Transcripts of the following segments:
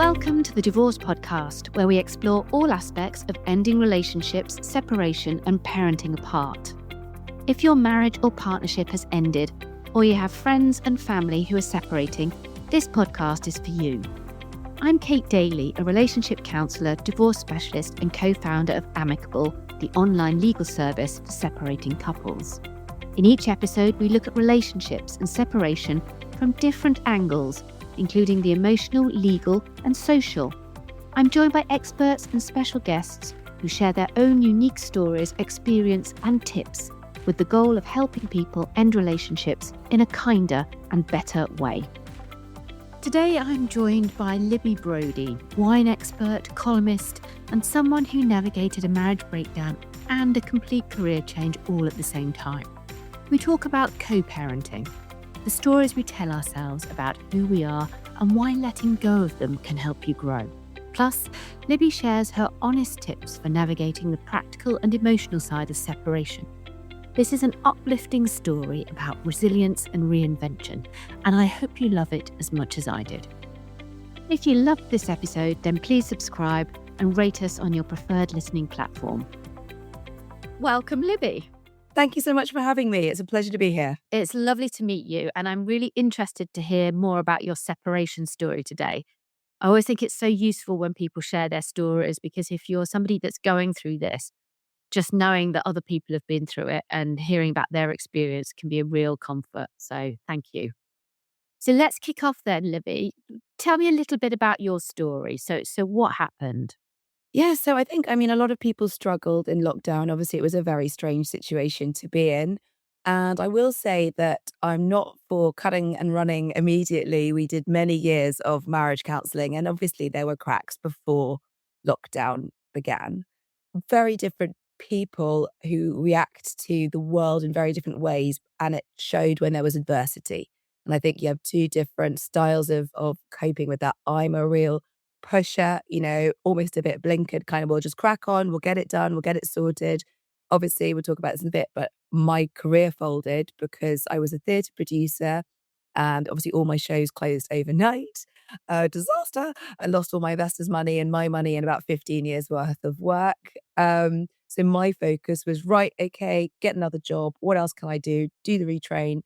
Welcome to the Divorce Podcast, where we explore all aspects of ending relationships, separation, and parenting apart. If your marriage or partnership has ended, or you have friends and family who are separating, this podcast is for you. I'm Kate Daly, a relationship counsellor, divorce specialist, and co-founder of Amicable, the online legal service for separating couples. In each episode, we look at relationships and separation from different angles, including the emotional, legal, and social. I'm joined by experts and special guests who share their own unique stories, experience, and tips, with the goal of helping people end relationships in a kinder and better way. Today, I'm joined by Libby Brodie, wine expert, columnist, and someone who navigated a marriage breakdown and a complete career change all at the same time. We talk about co-parenting, the stories we tell ourselves about who we are and why letting go of them can help you grow. Plus, Libby shares her honest tips for navigating the practical and emotional side of separation. This is an uplifting story about resilience and reinvention, and I hope you love it as much as I did. If you loved this episode, then please subscribe and rate us on your preferred listening platform. Welcome, Libby. Thank you so much for having me. It's a pleasure to be here. It's lovely to meet you, and I'm really interested to hear more about your separation story today. I always think it's so useful when people share their stories, because if you're somebody that's going through this, just knowing that other people have been through it and hearing about their experience can be a real comfort. So thank you. So let's kick off then, Libby. Tell me a little bit about your story. So what happened? Yeah, so a lot of people struggled in lockdown. Obviously, it was a very strange situation to be in. And I will say that I'm not for cutting and running immediately. We did many years of marriage counselling, and obviously there were cracks before lockdown began. Very different people who react to the world in very different ways, and it showed when there was adversity. And I think you have two different styles of coping with that. I'm a real pusher, almost a bit blinkered, kind of, we'll just crack on, we'll get it done, we'll get it sorted. Obviously, we'll talk about this in a bit, but my career folded because I was a theatre producer and obviously all my shows closed overnight. Disaster. I lost all my investors' money and my money in about 15 years worth of work. So my focus was, right, okay, get another job. What else can I do? Do the retrain.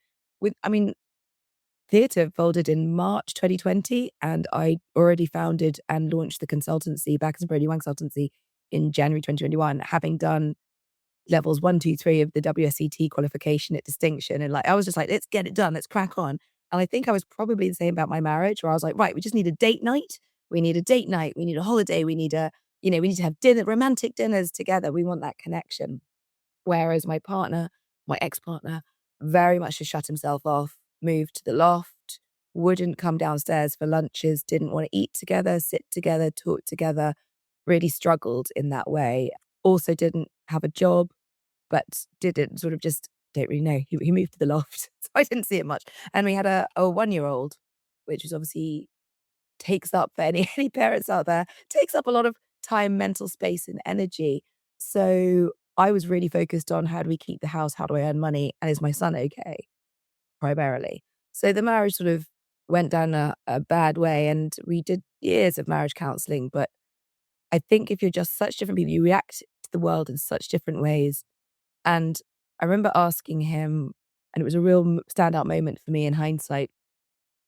Theatre folded in March 2020, and I already founded and launched the consultancy, Backers and Brodie Wine Consultancy, in January 2021, having done levels 1, 2, 3 of the WSET qualification at distinction. And I was just like, let's get it done, let's crack on. And I think I was probably the same about my marriage, where I was like, right, we just need a date night. We need a date night. We need a holiday. We need we need to have romantic dinners together. We want that connection. Whereas my partner, my ex-partner, very much just shut himself off, moved to the loft, wouldn't come downstairs for lunches, didn't want to eat together, sit together, talk together, really struggled in that way. Also didn't have a job, but didn't sort of just, don't really know. He moved to the loft, so I didn't see it much. And we had a 1-year-old, which was obviously takes up, for any parents out there, takes up a lot of time, mental space, and energy. So I was really focused on, how do we keep the house? How do I earn money? And is my son okay? Primarily. So the marriage sort of went down a bad way, and we did years of marriage counselling. But I think if you're just such different people, you react to the world in such different ways. And I remember asking him, and it was a real standout moment for me in hindsight.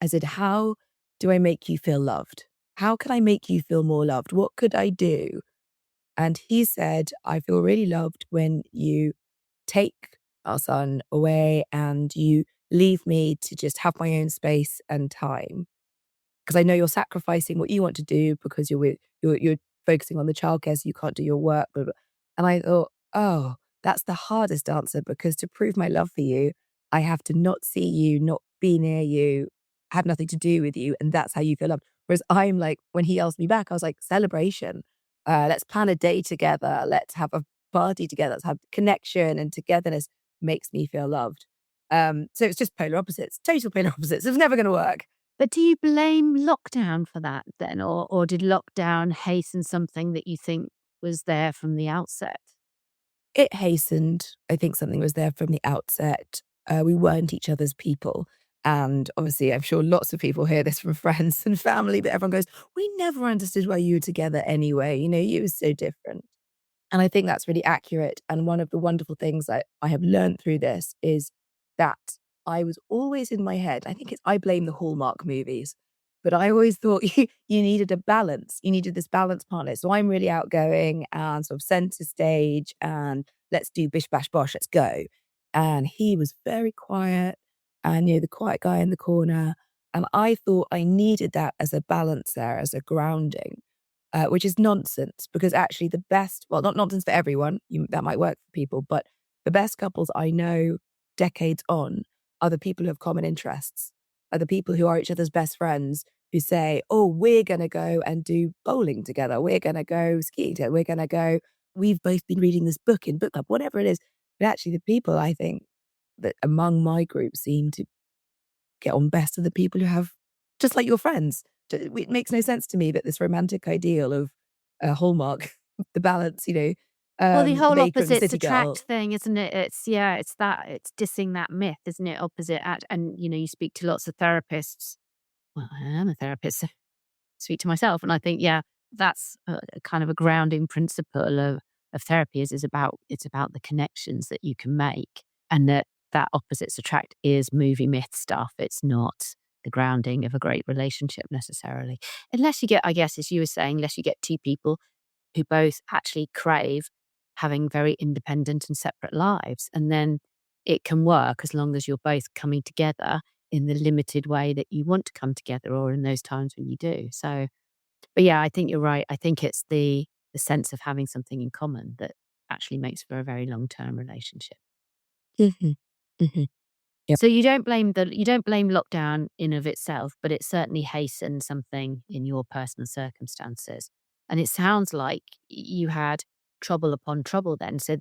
I said, how do I make you feel loved? How can I make you feel more loved? What could I do? And he said, I feel really loved when you take our son away and you leave me to just have my own space and time. Because I know you're sacrificing what you want to do because you're focusing on the childcare, so you can't do your work. Blah, blah. And I thought, oh, that's the hardest answer, because to prove my love for you, I have to not see you, not be near you, have nothing to do with you. And that's how you feel loved. Whereas I'm like, when he asked me back, I was like, celebration. Let's plan a day together. Let's have a party together. Let's have connection and togetherness makes me feel loved. So it's just polar opposites, total polar opposites. It's never going to work. But do you blame lockdown for that then? Or did lockdown hasten something that you think was there from the outset? It hastened. I think something was there from the outset. We weren't each other's people. And obviously, I'm sure lots of people hear this from friends and family, but everyone goes, we never understood why you were together anyway. You know, you were so different. And I think that's really accurate. And one of the wonderful things that I have learned through this is that I was always in my head. I think I blame the Hallmark movies, but I always thought you needed a balance. You needed this balanced partner. So I'm really outgoing and sort of center stage and let's do bish bash bosh, let's go. And he was very quiet and, the quiet guy in the corner. And I thought I needed that as a balance there, as a grounding, which is nonsense because actually the best, well, not nonsense for everyone, that might work for people, but the best couples I know decades on are the people who have common interests, are the people who are each other's best friends who say, oh, we're going to go and do bowling together. We're going to go skiing together. We're going to go, we've both been reading this book in book club, whatever it is. But actually the people I think that among my group seem to get on best are the people who have, just like your friends. It makes no sense to me that this romantic ideal of Hallmark, the balance, Well, the the whole baker and the opposites city girl. attract thing, isn't it? It's dissing that myth, isn't it? Opposite at, and you speak to lots of therapists. Well, I am a therapist, so I speak to myself, and I think, yeah, that's a kind of a grounding principle of therapy is about it's about the connections that you can make, and that opposites attract is movie myth stuff. It's not the grounding of a great relationship necessarily, unless you get, I guess, as you were saying, unless you get two people who both actually crave having very independent and separate lives. And then it can work as long as you're both coming together in the limited way that you want to come together or in those times when you do. So, but yeah, I think you're right. I think it's the sense of having something in common that actually makes for a very long-term relationship. Hmm. Hmm. Yep. So you don't blame lockdown in of itself, but it certainly hastened something in your personal circumstances. And it sounds like you had trouble upon trouble then. So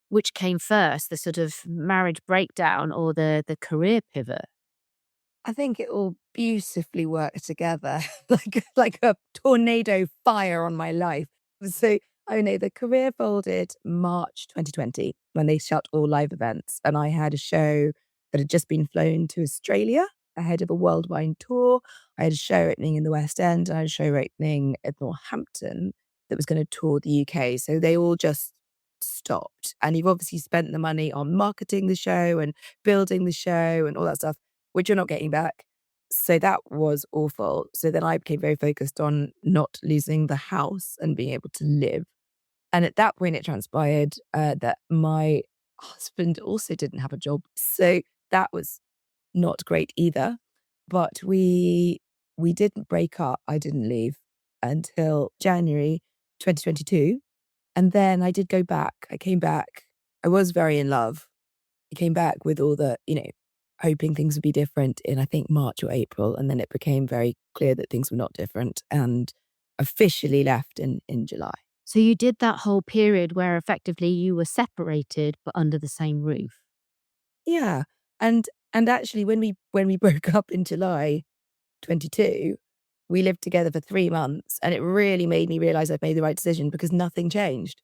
which came first, the sort of marriage breakdown or the career pivot? I think it all beautifully worked together like a tornado fire on my life. So I know the career folded March 2020 when they shut all live events, and I had a show that had just been flown to Australia ahead of a worldwide tour. I had a show opening in the West End, and I had a show opening at Northampton that was going to tour the UK. So they all just stopped, and you've obviously spent the money on marketing the show and building the show and all that stuff which you're not getting back. So that was awful. So then I became very focused on not losing the house and being able to live. And at that point, it transpired that my husband also didn't have a job. So that was not great either. But we didn't break up. I didn't leave until January 2022. And then I did go back. I came back. I was very in love. He came back with all the, hoping things would be different in, I think, March or April. And then it became very clear that things were not different and officially left in July. So you did that whole period where effectively you were separated but under the same roof. Yeah. And actually when we broke up in July 22, we lived together for 3 months and it really made me realize I'd made the right decision because nothing changed.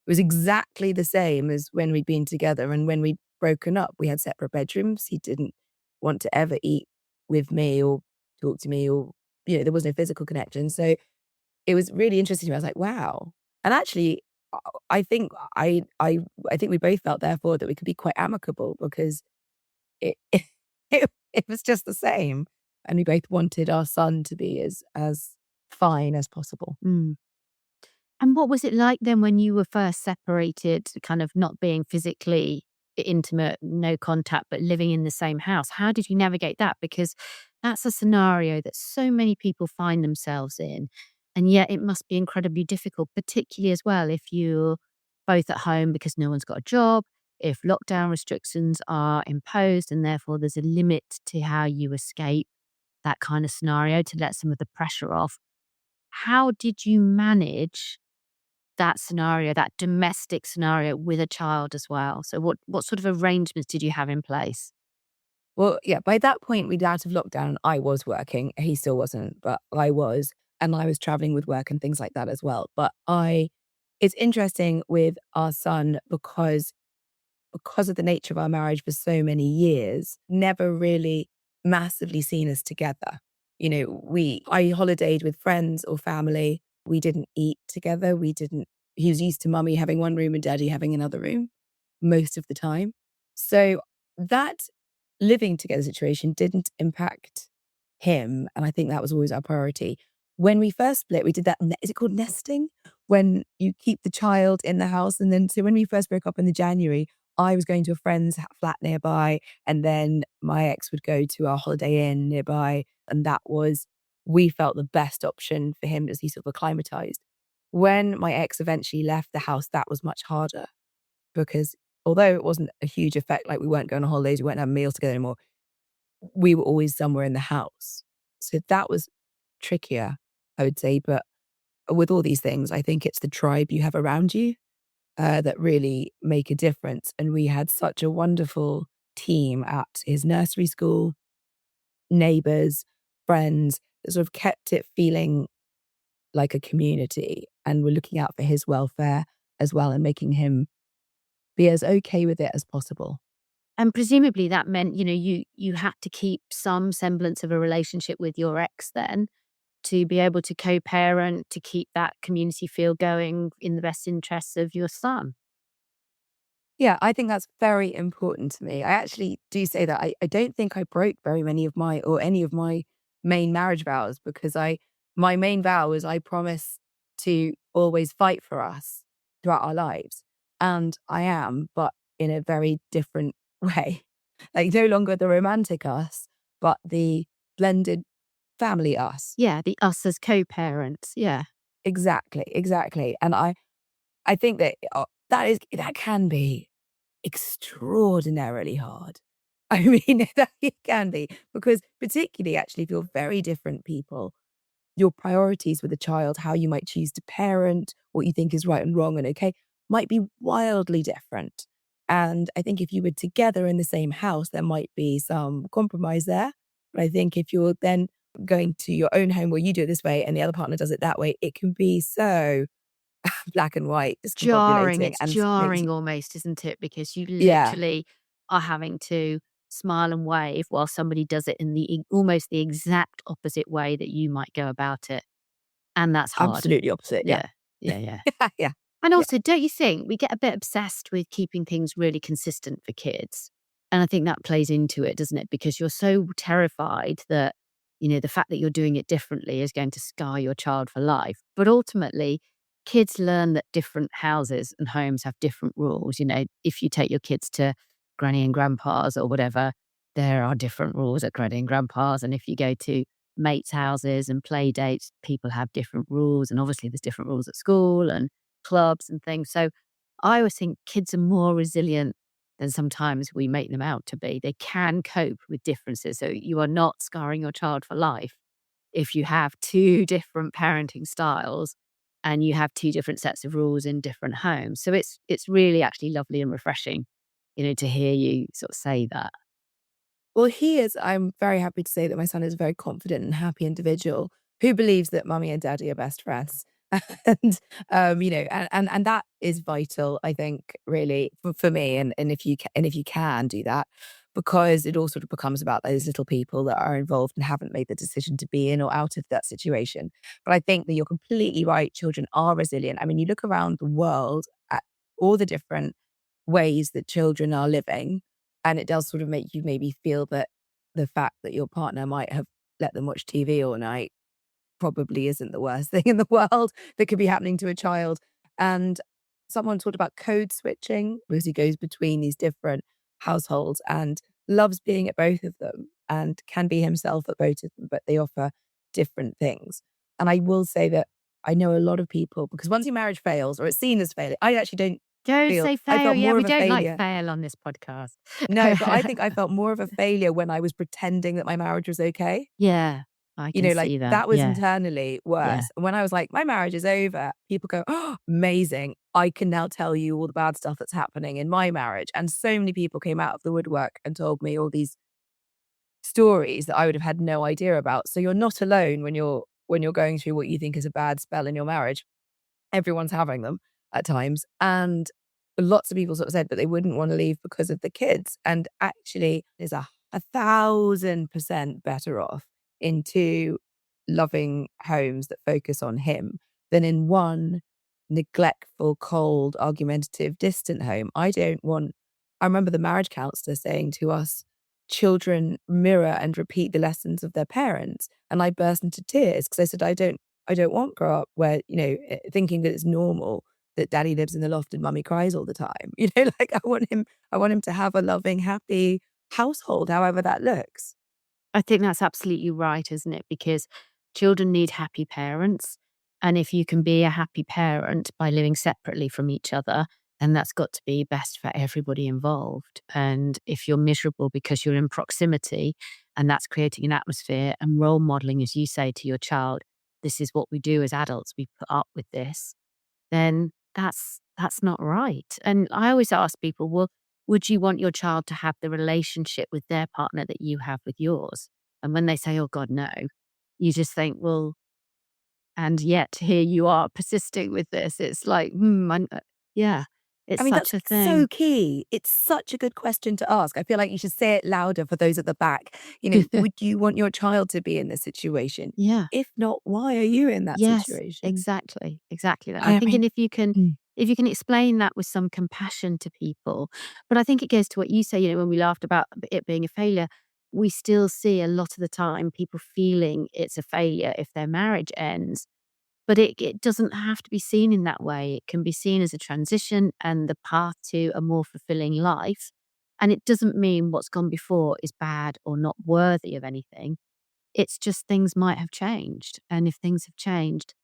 It was exactly the same as when we'd been together. And when we'd broken up, we had separate bedrooms. He didn't want to ever eat with me or talk to me or, there was no physical connection. So it was really interesting to me. I was like, wow. And actually, I think I think we both felt therefore that we could be quite amicable because it it was just the same. And we both wanted our son to be as fine as possible. Mm. And what was it like then when you were first separated, kind of not being physically intimate, no contact, but living in the same house? How did you navigate that? Because that's a scenario that so many people find themselves in. And yet it must be incredibly difficult, particularly as well if you're both at home because no one's got a job, if lockdown restrictions are imposed, and therefore there's a limit to how you escape that kind of scenario to let some of the pressure off. How did you manage that scenario, that domestic scenario with a child as well? So what sort of arrangements did you have in place? Well, yeah, by that point, we'd out of lockdown. I was working. He still wasn't, but I was. And I was traveling with work and things like that as well. It's interesting with our son because of the nature of our marriage for so many years, never really massively seen us together. You know, I holidayed with friends or family. We didn't eat together. He was used to mummy having one room and daddy having another room most of the time. So that living together situation didn't impact him. And I think that was always our priority. When we first split, we did that. Is it called nesting? When you keep the child in the house. And then, so when we first broke up in the January, I was going to a friend's flat nearby. And then my ex would go to our Holiday Inn nearby. And we felt the best option for him as he sort of acclimatized. When my ex eventually left the house, that was much harder because although it wasn't a huge effect, like we weren't going on holidays, we weren't having meals together anymore, we were always somewhere in the house. So that was trickier, I would say. But with all these things, I think it's the tribe you have around you that really make a difference. And we had such a wonderful team at his nursery school, neighbors, friends, that sort of kept it feeling like a community and were looking out for his welfare as well and making him be as okay with it as possible. And presumably that meant, you had to keep some semblance of a relationship with your ex then to be able to co-parent, to keep that community feel going in the best interests of your son. Yeah, I think that's very important to me. I actually do say that I don't think I broke very many of any of my main marriage vows because my main vow was I promise to always fight for us throughout our lives. And I am, but in a very different way. Like no longer the romantic us, but the blended family us. Yeah, the us as co-parents. Yeah. Exactly, exactly. And I think that that can be extraordinarily hard. I mean, that it can be because particularly actually if you're very different people, your priorities with a child, how you might choose to parent, what you think is right and wrong and okay, might be wildly different. And I think if you were together in the same house, there might be some compromise there. But I think if you're then going to your own home where you do it this way and the other partner does it that way, it can be so black and white, Jarring. discombobulating It's and makes you, jarring almost, isn't it? Because you yeah, literally are having to smile and wave while somebody does it in almost the exact opposite way that you might go about it. And that's hard. absolutely opposite. Yeah. Yeah. Yeah, yeah. Yeah. And Yeah. also, don't you think we get a bit obsessed with keeping things really consistent for kids? And I think that plays into it, doesn't it? Because you're so terrified that, the fact that you're doing it differently is going to scar your child for life. But ultimately, kids learn that different houses and homes have different rules. If you take your kids to granny and grandpa's or whatever, there are different rules at granny and grandpa's. And if you go to mates' houses and play dates, people have different rules. And obviously, there's different rules at school and clubs and things. So I always think kids are more resilient than sometimes we make them out to be. They can cope with differences. So you are not scarring your child for life if you have two different parenting styles and you have two different sets of rules in different homes. So it's really actually lovely and refreshing, to hear you sort of say that. Well, I'm very happy to say that my son is a very confident and happy individual who believes that mummy and daddy are best friends. And, and that is vital, I think, really for me. And if you can do that, because it all sort of becomes about those little people that are involved and haven't made the decision to be in or out of that situation. But I think that you're completely right. Children are resilient. I mean, you look around the world at all the different ways that children are living and it does sort of make you maybe feel that the fact that your partner might have let them watch TV all night probably isn't the worst thing in the world that could be happening to a child. And someone talked about code switching because he goes between these different households and loves being at both of them and can be himself at both of them, but they offer different things. And I will say that I know a lot of people because once your marriage fails or it's seen as failing, I actually don't Don't feel say I fail. felt Yeah, more we of a don't like failure. fail on this podcast. No, but I think I felt more of a failure when I was pretending that my marriage was okay. Yeah, I can Like see that. that was Yeah, internally yeah. worse. And when I was like, my marriage is over, people go, oh, amazing. I can now tell you all the bad stuff that's happening in my marriage. And so many people came out of the woodwork and told me all these stories that I would have had no idea about. So you're not alone when you're going through what you think is a bad spell in your marriage. Everyone's having them at times. And lots of people sort of said that they wouldn't want to leave because of the kids. And actually, there's 1,000% better off in two loving homes that focus on him than in one neglectful, cold, argumentative, distant home. I remember the marriage counselor saying to us, children mirror and repeat the lessons of their parents. And I burst into tears because I said, I don't want to grow up where, thinking that it's normal that daddy lives in the loft and mummy cries all the time. Like I want him to have a loving, happy household, however that looks. I think that's absolutely right, isn't it? Because children need happy parents. And if you can be a happy parent by living separately from each other, then that's got to be best for everybody involved. And if you're miserable because you're in proximity and that's creating an atmosphere and role modeling, as you say to your child, this is what we do as adults, we put up with this, then that's not right. And I always ask people, well, would you want your child to have the relationship with their partner that you have with yours? And when they say, oh God, no, you just think, well, and yet here you are persisting with this. It's like, yeah, I it's mean, that's such a so thing. key. It's such a good question to ask. I feel like you should say it louder for those at the back. Would you want your child to be in this situation? Yeah. If not, why are you in that Yes, situation? exactly, exactly that. I I think, mean, and mm, if you can explain that with some compassion to people, but I think it goes to what you say. When we laughed about it being a failure, we still see a lot of the time people feeling it's a failure if their marriage ends. But it doesn't have to be seen in that way. It can be seen as a transition and the path to a more fulfilling life. And it doesn't mean what's gone before is bad or not worthy of anything. It's just things might have changed. And if things have changed,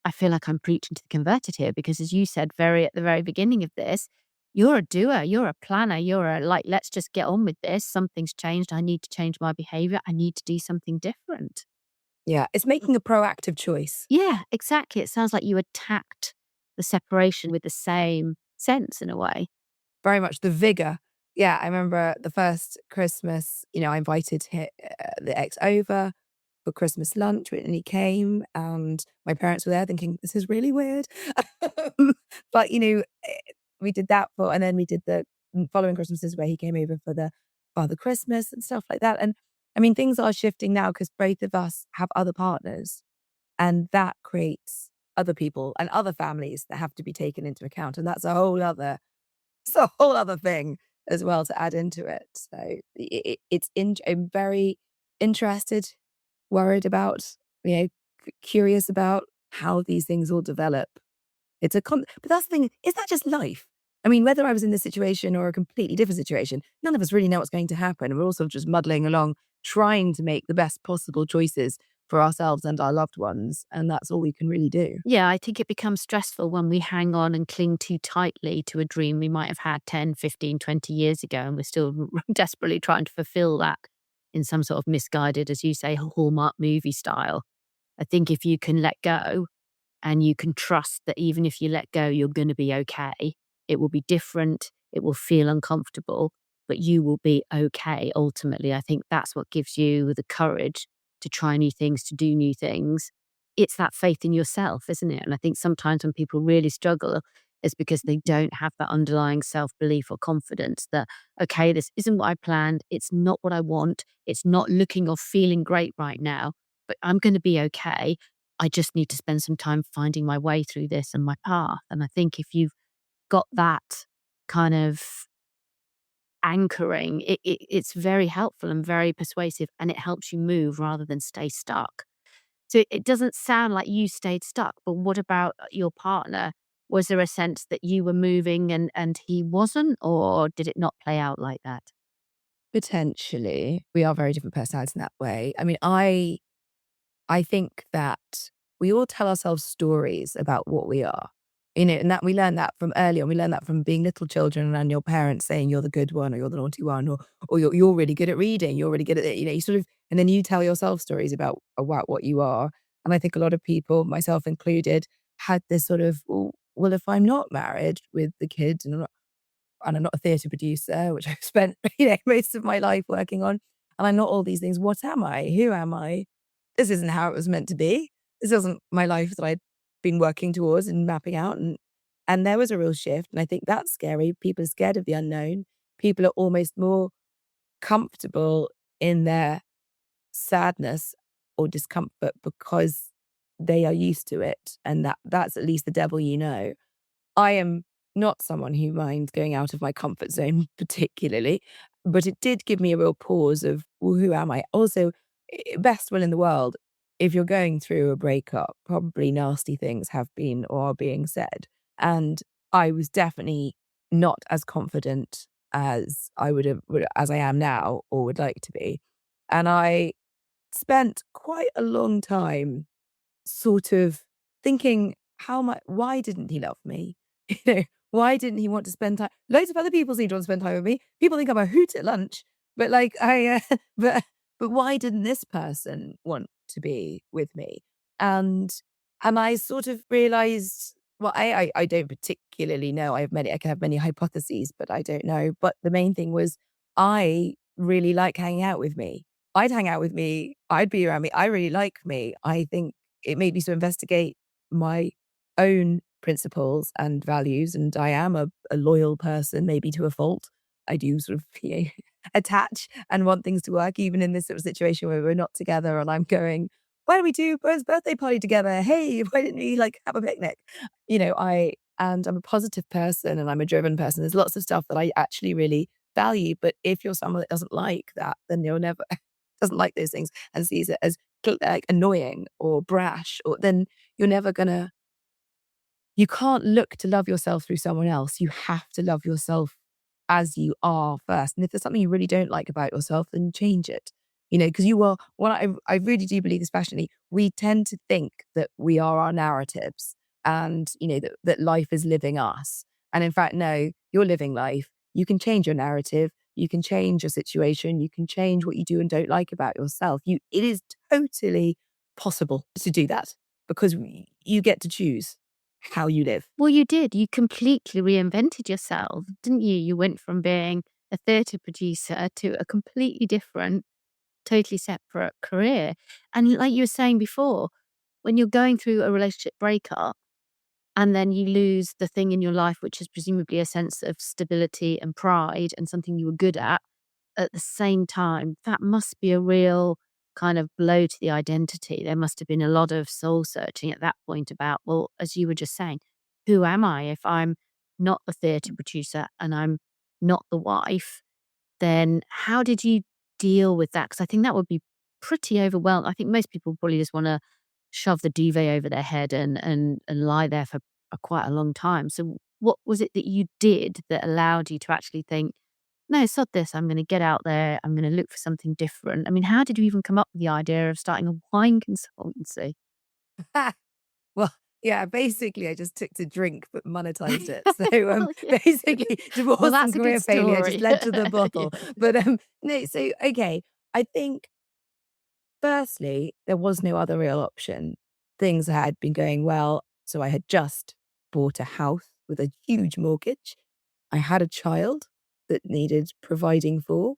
I feel like I'm preaching to the converted here because, as you said very at the very beginning of this, you're a doer, you're a planner, you're a like, let's just get on with this. Something's changed. I need to change my behavior. I need to do something different. yeah, it's making a proactive choice. Yeah, exactly. It sounds like you attacked the separation with the same sense in a way. Very much the vigor. Yeah, I remember the first Christmas, I invited the ex over for Christmas lunch and he came and my parents were there thinking, this is really weird. But, we did that and then we did the following Christmases where he came over for the Father Christmas and stuff like that. And I mean, things are shifting now because both of us have other partners and that creates other people and other families that have to be taken into account. And that's it's a whole other thing as well to add into it. So I'm very interested, worried about, curious about how these things all develop. But that's the thing. Is that just life? I mean, whether I was in this situation or a completely different situation, none of us really know what's going to happen. And we're all sort of just muddling along, trying to make the best possible choices for ourselves and our loved ones. And that's all we can really do. Yeah, I think it becomes stressful when we hang on and cling too tightly to a dream we might have had 10, 15, 20 years ago, and we're still desperately trying to fulfill that in some sort of misguided, as you say, Hallmark movie style. I think if you can let go and you can trust that even if you let go, you're going to be okay. It will be different. It will feel uncomfortable, but you will be okay. Ultimately, I think that's what gives you the courage to try new things, to do new things. It's that faith in yourself, isn't it? And I think sometimes when people really struggle, it's because they don't have that underlying self belief or confidence that, okay, this isn't what I planned. It's not what I want. It's not looking or feeling great right now, but I'm going to be okay. I just need to spend some time finding my way through this and my path. And I think if you've got that kind of anchoring, it's very helpful and very persuasive, and it helps you move rather than stay stuck. So it doesn't sound like you stayed stuck, but what about your partner? Was there a sense that you were moving and he wasn't, or did it not play out like that? Potentially, we are very different personalities in that way. I mean, I think that we all tell ourselves stories about what we are, and that we learn that from early on. We learn that from being little children and your parents saying you're the good one or you're the naughty one or you're really good at reading, you're really good at it. You sort of, and then you tell yourself stories about what you are. And I think a lot of people, myself included, had this sort of, well, if I'm not married with the kids and I'm not a theatre producer, which I've spent most of my life working on, and I'm not all these things. What am I? Who am I? This isn't how it was meant to be. This isn't my life that I'd been working towards and mapping out. And there was a real shift. And I think that's scary. People are scared of the unknown. People are almost more comfortable in their sadness or discomfort because they are used to it. And that's at least the devil you know. I am not someone who minds going out of my comfort zone particularly, but it did give me a real pause of, well, who am I? Also, best will in the world, if you're going through a breakup, probably nasty things have been or are being said. And I was definitely not as confident as as I am now or would like to be. And I spent quite a long time sort of thinking, why didn't he love me? You know, why didn't he want to spend time? Loads of other people seem to want to spend time with me. People think I'm a hoot at lunch, but like but why didn't this person want to be with me? And I sort of realized, well, I don't particularly know. I can have many hypotheses, but I don't know. But the main thing was I really like hanging out with me. I'd hang out with me. I'd be around me. I really like me. I think it made me to investigate my own principles and values. And I am a loyal person, maybe to a fault. I do sort of attach and want things to work, even in this sort of situation where we're not together and I'm going, why don't we do Bo's birthday party together? Hey, why didn't we like have a picnic? And I'm a positive person and I'm a driven person. There's lots of stuff that I actually really value. But if you're someone that doesn't like that, then you'll never doesn't like those things and sees it as like annoying or brash, or then you're never gonna you can't look to love yourself through someone else. You have to love yourself as you are first. And if there's something you really don't like about yourself, then change it. Because you are, well, I really do believe this passionately. We tend to think that we are our narratives and, that life is living us. And in fact, no, you're living life. You can change your narrative. You can change your situation. You can change what you do and don't like about yourself. It is totally possible to do that because you get to choose how you live. Well, you did. You completely reinvented yourself, didn't you? You went from being a theatre producer to a completely different, totally separate career. And like you were saying before, when you're going through a relationship breakup and then you lose the thing in your life, which is presumably a sense of stability and pride and something you were good at the same time, that must be a real kind of blow to the identity. There must have been a lot of soul searching at that point about, well, as you were just saying, who am I? If I'm not the theatre producer and I'm not the wife, then how did you deal with that? Because I think that would be pretty overwhelming. I think most people probably just want to shove the duvet over their head and lie there for quite a long time. So what was it that you did that allowed you to actually think, no, sod this. I'm going to get out there. I'm going to look for something different. I mean, how did you even come up with the idea of starting a wine consultancy? Well, yeah, basically I just took to drink but monetized it. So Oh, yeah. basically Well, divorce and that's a good career failure just story. led to the Yeah. bottle. But no, so okay. I think firstly, there was no other real option. Things had been going well. So I had just bought a house with a huge mortgage. I had a child that needed providing for.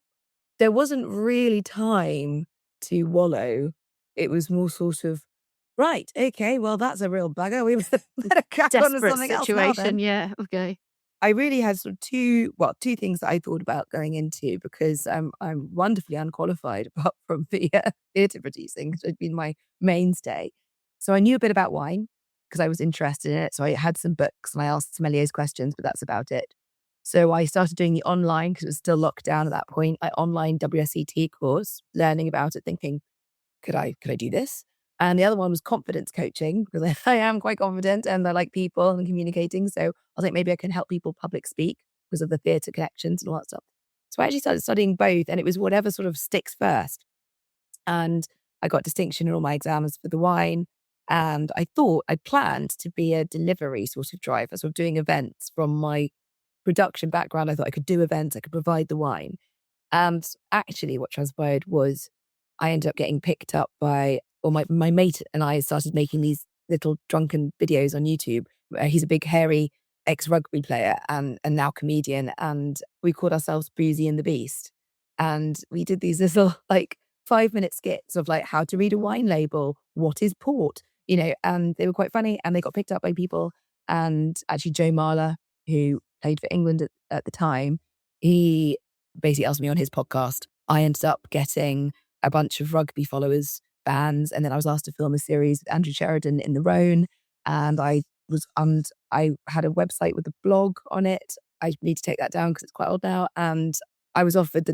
There wasn't really time to wallow. It was more sort of, right, okay, well, that's a real bugger. We better crack on to Desperate something else now then. situation. Yeah. Okay. I really had sort of two things that I thought about going into because I'm wonderfully unqualified apart from the theatre producing, which had been my mainstay. So I knew a bit about wine because I was interested in it. So I had some books and I asked sommeliers questions, but that's about it. So I started doing the online because it was still locked down at that point. Online WSET course, learning about it, thinking, could I do this? And the other one was confidence coaching because I am quite confident and I like people and communicating. So I was like, maybe I can help people public speak because of the theatre connections and all that stuff. So I actually started studying both and it was whatever sort of sticks first. And I got distinction in all my exams for the wine. And I planned to be a delivery sort of driver, sort of doing events from my production background. I thought I could do events, I could provide the wine. And actually, what transpired was I ended up getting picked up by, or my mate and I started making these little drunken videos on YouTube. He's a big, hairy ex rugby player and now comedian. And we called ourselves Boozy and the Beast. And we did these little, like, 5-minute skits of like how to read a wine label, what is port, and they were quite funny and they got picked up by people. And actually, Joe Marler, who played for England at the time, he basically asked me on his podcast. I ended up getting a bunch of rugby followers, fans, and then I was asked to film a series with Andrew Sheridan in the Rhone. And I had a website with a blog on it. I need to take that down because it's quite old now. And I was offered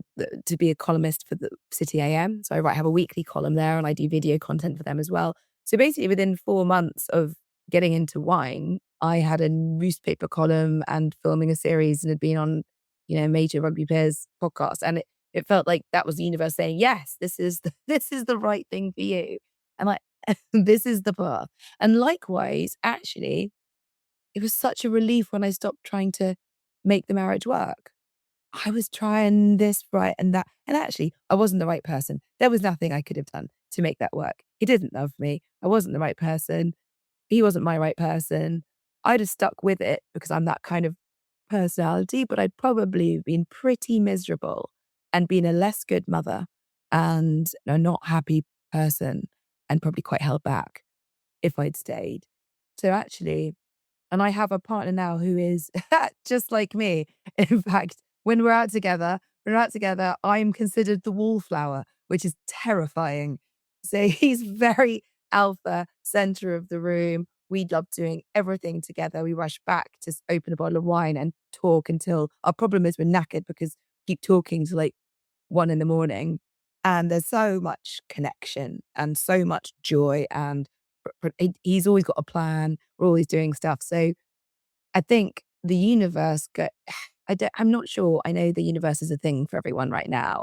to be a columnist for the City AM. So I have a weekly column there, and I do video content for them as well. So basically within 4 months of getting into wine, I had a newspaper column and filming a series and had been on, major rugby players podcast. And it felt like that was the universe saying, yes, this is the right thing for you. And like, this is the path. And likewise, actually, it was such a relief when I stopped trying to make the marriage work. I was trying this, right, and that. And actually, I wasn't the right person. There was nothing I could have done to make that work. He didn't love me. I wasn't the right person. He wasn't my right person. I'd have stuck with it because I'm that kind of personality, but I'd probably been pretty miserable and been a less good mother and a not happy person and probably quite held back if I'd stayed. So actually, and I have a partner now who is just like me. In fact, when we're out together, I'm considered the wallflower, which is terrifying. So he's very alpha, center of the room. We love doing everything together. We rush back to open a bottle of wine and talk until our problem is we're knackered because we keep talking to like 1 a.m. And there's so much connection and so much joy. And he's always got a plan. We're always doing stuff. So I think the universe, I'm not sure. I know the universe is a thing for everyone right now.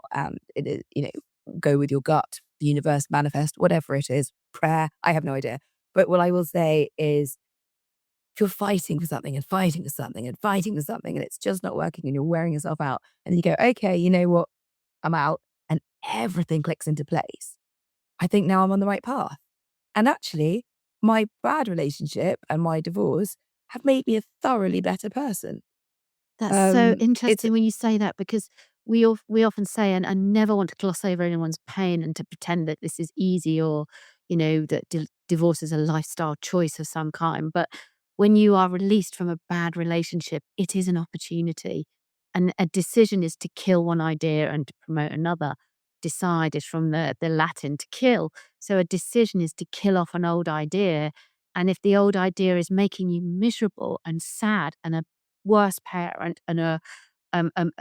It is, go with your gut, the universe, manifest, whatever it is, prayer. I have no idea. But what I will say is if you're fighting for something and fighting for something and fighting for something and it's just not working and you're wearing yourself out and you go, okay, you know what? I'm out and everything clicks into place. I think now I'm on the right path. And actually, my bad relationship and my divorce have made me a thoroughly better person. That's so It's interesting when you say that, because we often say, and I never want to gloss over anyone's pain and to pretend that this is easy, or that divorce is a lifestyle choice of some kind. But when you are released from a bad relationship, it is an opportunity, and a decision is to kill one idea and to promote another. Decide is from the Latin to kill, so a decision is to kill off an old idea. And if the old idea is making you miserable and sad and a worse parent and a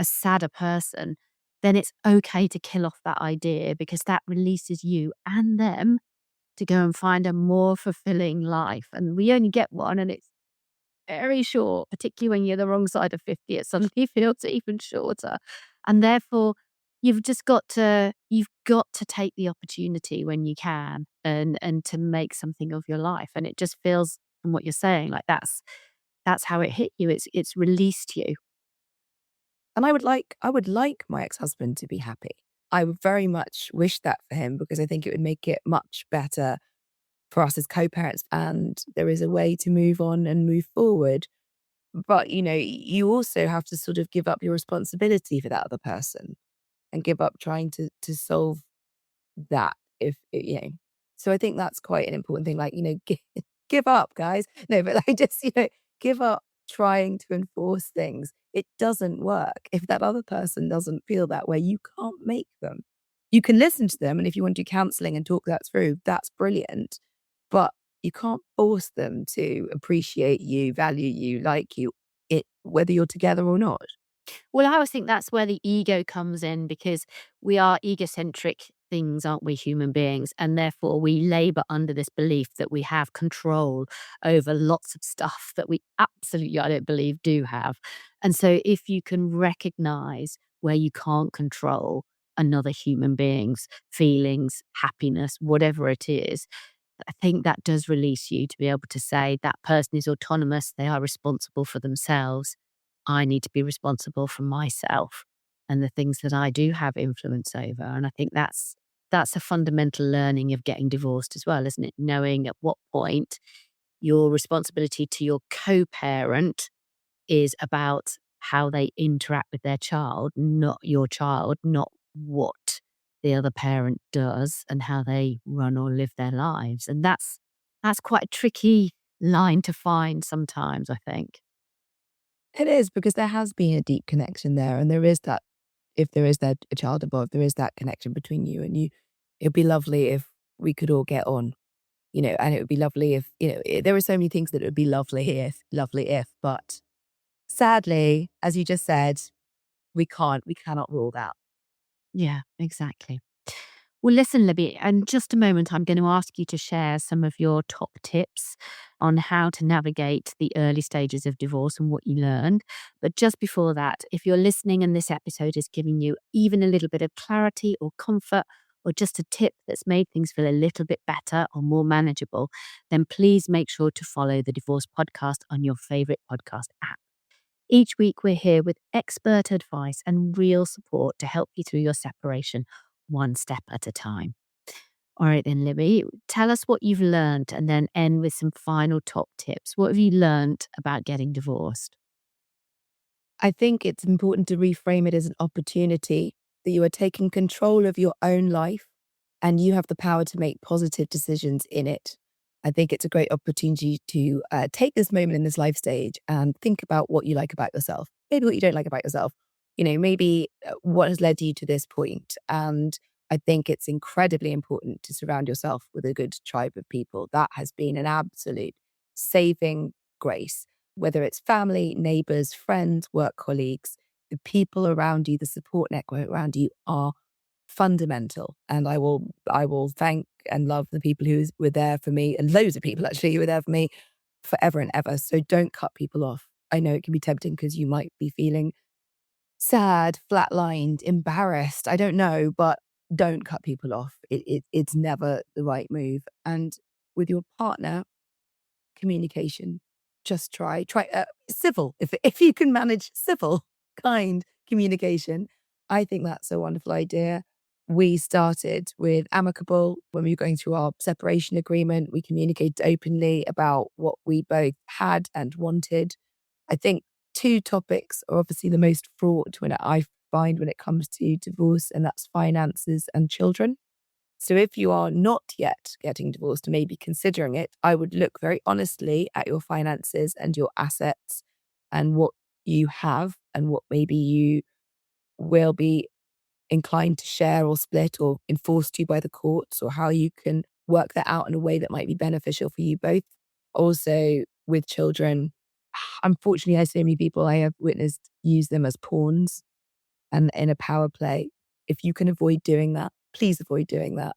sadder person, then it's okay to kill off that idea, because that releases you and them to go and find a more fulfilling life. And we only get one, and it's very short, particularly when you're the wrong side of 50, it suddenly feels even shorter. And therefore, you've got to take the opportunity when you can, and to make something of your life. And it just feels, from what you're saying, like that's how it hit you. It's released you. and I would like my ex-husband to be happy. I would very much wish that for him because I think it would make it much better for us as co-parents. And there is a way to move on and move forward. But, you also have to sort of give up your responsibility for that other person and give up trying to solve that so I think that's quite an important thing, like, give up, guys. No, but like just, give up trying to enforce things. It doesn't work. If that other person doesn't feel that way, you can't make them. You can listen to them, and if you want to do counseling and talk that through, that's brilliant. But you can't force them to appreciate you, value you, like you, whether you're together or not. Well, I always think that's where the ego comes in, because we are egocentric things, aren't we, human beings? And therefore, we labor under this belief that we have control over lots of stuff that we absolutely, I don't believe, do have. And so, if you can recognize where you can't control another human being's feelings, happiness, whatever it is, I think that does release you to be able to say that person is autonomous, they are responsible for themselves. I need to be responsible for myself and the things that I do have influence over. And I think that's a fundamental learning of getting divorced as well, isn't it? Knowing at what point your responsibility to your co-parent is about how they interact with their child, not your child, not what the other parent does and how they run or live their lives. And that's quite a tricky line to find sometimes, I think. It is because there has been a deep connection there, and there is that if there is that a child involved, there is that connection between you and you. It'd be lovely if we could all get on, and it would be lovely if, there are so many things that it would be lovely if, but sadly, as you just said, we cannot rule that. Yeah, exactly. Well, listen, Libby, in just a moment, I'm going to ask you to share some of your top tips on how to navigate the early stages of divorce and what you learned. But just before that, if you're listening and this episode is giving you even a little bit of clarity or comfort, or just a tip that's made things feel a little bit better or more manageable, then please make sure to follow the Divorce Podcast on your favorite podcast app. Each week, we're here with expert advice and real support to help you through your separation, one step at a time. All right, then, Libby, tell us what you've learned and then end with some final top tips. What have you learned about getting divorced? I think it's important to reframe it as an opportunity that you are taking control of your own life and you have the power to make positive decisions in it. I think it's a great opportunity to take this moment in this life stage and think about what you like about yourself, maybe what you don't like about yourself, maybe what has led you to this point. And I think it's incredibly important to surround yourself with a good tribe of people. That has been an absolute saving grace, whether it's family, neighbors, friends, work colleagues. The people around you, the support network around you are fundamental. And I will thank and love the people who were there for me, and loads of people actually who were there for me forever and ever. So don't cut people off. I know it can be tempting because you might be feeling sad, flatlined, embarrassed. I don't know, but don't cut people off. It's never the right move. And with your partner, communication. Just try civil. If you can manage civil, kind communication, I think that's a wonderful idea. We started with amicable when we were going through our separation agreement. We communicated openly about what we both had and wanted. I think two topics are obviously the most fraught when I find when it comes to divorce, and that's finances and children. So if you are not yet getting divorced and maybe considering it, I would look very honestly at your finances and your assets and what you have and what maybe you will be inclined to share or split or enforced to by the courts, or how you can work that out in a way that might be beneficial for you both. Also, with children, unfortunately, I so many people I have witnessed use them as pawns and in a power play. If you can avoid doing that, please avoid doing that.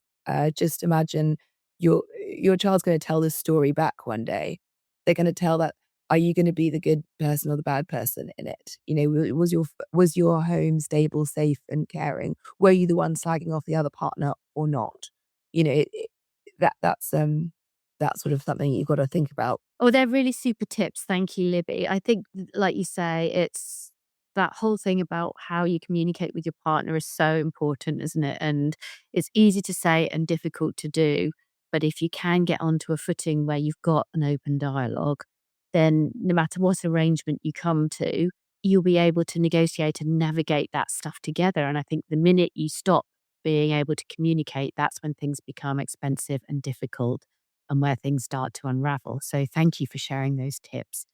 Just imagine your child's going to tell this story back one day. They're going to tell that. Are you going to be the good person or the bad person in it? Was your home stable, safe, and caring? Were you the one slagging off the other partner or not? That's sort of something you've got to think about. Oh, they're really super tips. Thank you, Libby. I think, like you say, it's that whole thing about how you communicate with your partner is so important, isn't it? And it's easy to say and difficult to do. But if you can get onto a footing where you've got an open dialogue, then no matter what arrangement you come to, you'll be able to negotiate and navigate that stuff together. And I think the minute you stop being able to communicate, that's when things become expensive and difficult and where things start to unravel. So thank you for sharing those tips.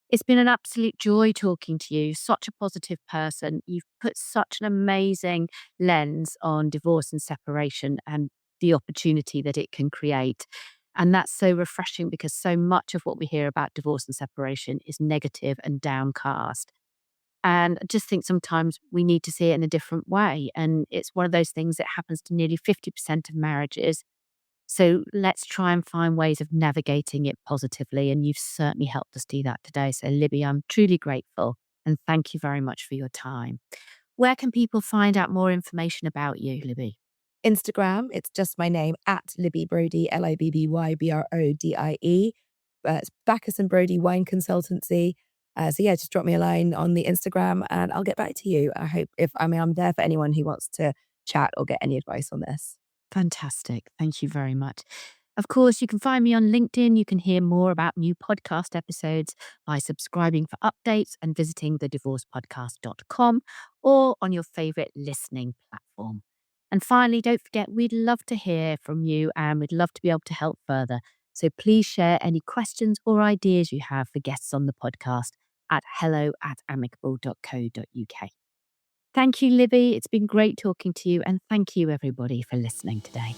It's been an absolute joy talking to you. Such a positive person. You've put such an amazing lens on divorce and separation and the opportunity that it can create. And that's so refreshing because so much of what we hear about divorce and separation is negative and downcast. And I just think sometimes we need to see it in a different way. And it's one of those things that happens to nearly 50% of marriages. So let's try and find ways of navigating it positively. And you've certainly helped us do that today. So, Libby, I'm truly grateful. And thank you very much for your time. Where can people find out more information about you, Libby? Instagram, it's just my name, at Libby Brodie, LibbybRodie. It's Bacchus and Brodie Wine Consultancy. So yeah, just drop me a line on the Instagram and I'll get back to you. I'm there for anyone who wants to chat or get any advice on this. Fantastic. Thank you very much. Of course, you can find me on LinkedIn. You can hear more about new podcast episodes by subscribing for updates and visiting thedivorcepodcast.com or on your favorite listening platform. And finally, don't forget, we'd love to hear from you and we'd love to be able to help further. So please share any questions or ideas you have for guests on the podcast at hello@amicable.co.uk. Thank you, Libby. It's been great talking to you. And thank you, everybody, for listening today.